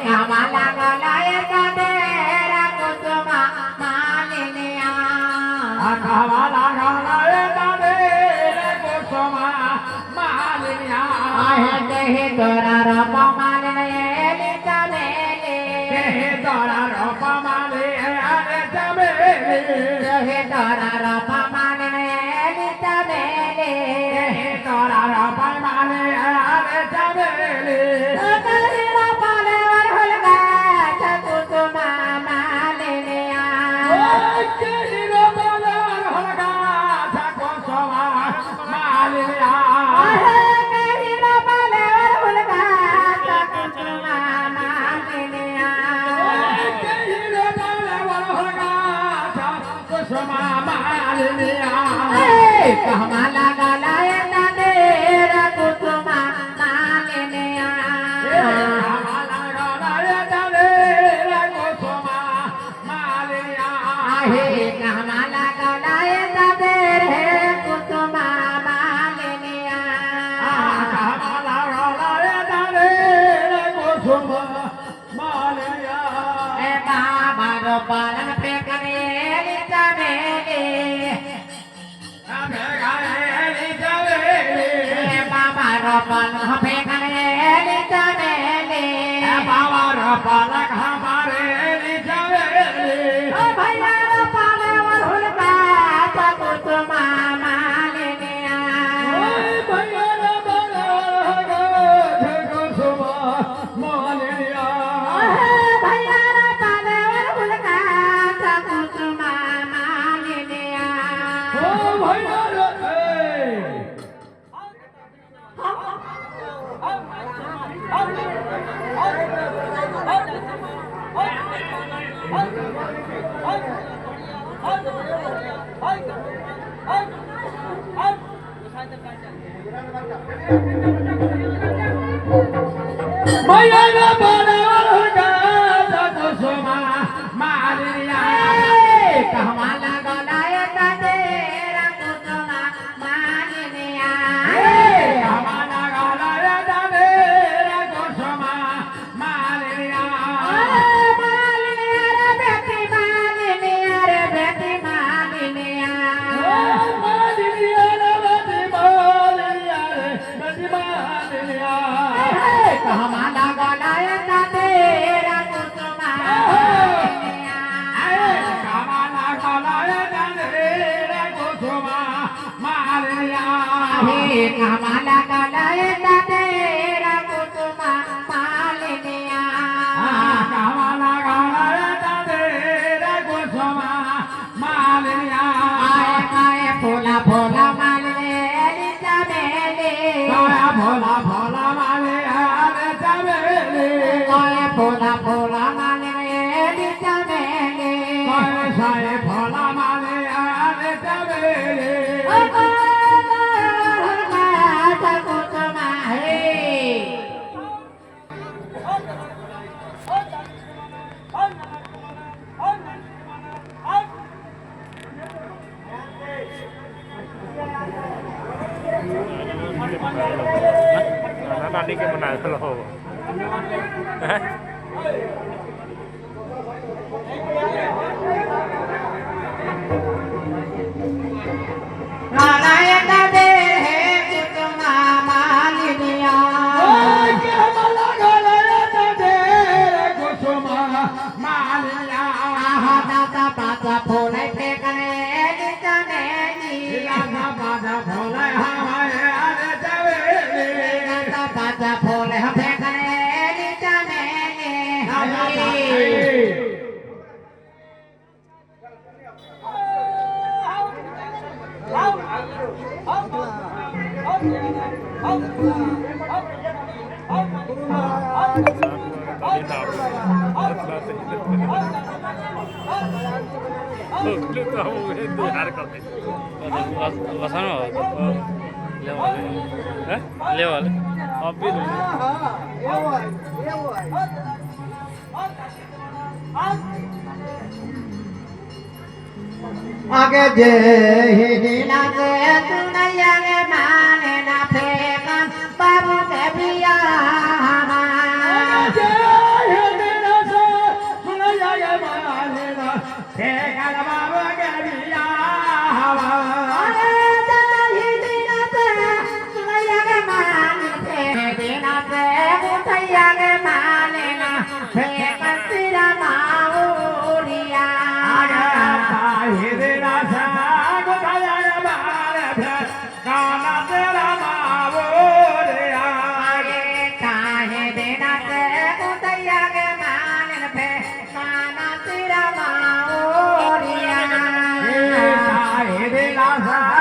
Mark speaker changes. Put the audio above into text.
Speaker 1: कमला गलाए तेरा कुसुमा मालिनिया
Speaker 2: कमला गलाए तेरा कुसुमा मालिनिया
Speaker 1: आहे देहि तोरा रूप मालिनी चमेली
Speaker 2: देहि तोरा रूप मालिनी चमेली
Speaker 1: देहि तोरा रूप मालिनी चमेली
Speaker 2: देहि तोरा रूप मालिनी चमेली
Speaker 1: तेरा पाले वर हुलगा कुसुमा मालिनिया
Speaker 2: तेरा पाले वर हुलगा कुसुमा मालिनिया कमला गलाए तेरा कुसुमा मालिनिया कमला गलाए तेरा कुसुमा मालिनिया
Speaker 1: आहे कमला गलाए तेरा कुसुमा मालिनिया
Speaker 2: कमला गलाए तेरा कुसुमा मालिनिया
Speaker 1: ए बाबा रो पालन पे करे चमेली बाबा रोपन फेंकने चमेली
Speaker 2: बाबा रोपन हमारे
Speaker 1: भैया रोपन हुलका कुसुमा मालिनिया
Speaker 2: भैया रोपन कुसुमा मालिनिया
Speaker 1: भैया रोपन हुलका कुसुमा मालिनिया
Speaker 2: भैया भैया बड़ा कुसुमा मालिनिया
Speaker 1: कमला गलाए तेरा कुसुमा मालिनिया
Speaker 2: कमला गलाए तेरा कुसुमा मालिनिया
Speaker 1: मालिनिया रे बेटी मालिनिया रे बेटी मालिनिया
Speaker 2: मालिनिया रे बेटी मालिनिया रे बेटी मालिनिया
Speaker 1: कमला गलाए तेरा कुसुमा मालिनिया
Speaker 2: कमला गलाए तेरा कुसुमा मालिनिया
Speaker 1: कमला गलाए तेरा कुसुमा मालिनिया
Speaker 2: कमला गलाए तेरा कुसुमा मालिनिया
Speaker 1: आए फूला फूला मालिनी चमेली
Speaker 2: भोला भोला मालिनी चमेली
Speaker 1: फूला फूला मालिनी चमेली
Speaker 2: साए भोला मालिनी चमेली
Speaker 1: कुसुमा है
Speaker 3: Nanti ke mana kalau?
Speaker 1: गलाए तेरे कुसुमा मालिनिया
Speaker 2: कमला गलाए तेरा कुसुमा मालिनिया
Speaker 1: दादा पाता फूले फेंकने चमेली
Speaker 2: लागा बाजा भोला हमारे चमेली
Speaker 1: पाता फूले फेंकने चमेली आगे जे हिला से सुनैया गे माने ना फेंकन बाबू के बिया
Speaker 2: जय Hind
Speaker 1: Pekatira Mauria.
Speaker 2: Kahire rasa gotaya mare phir kana tera mavoria.
Speaker 1: Kahe dena se utaya ke manen pe mana tira Mauria.
Speaker 2: Kahire rasa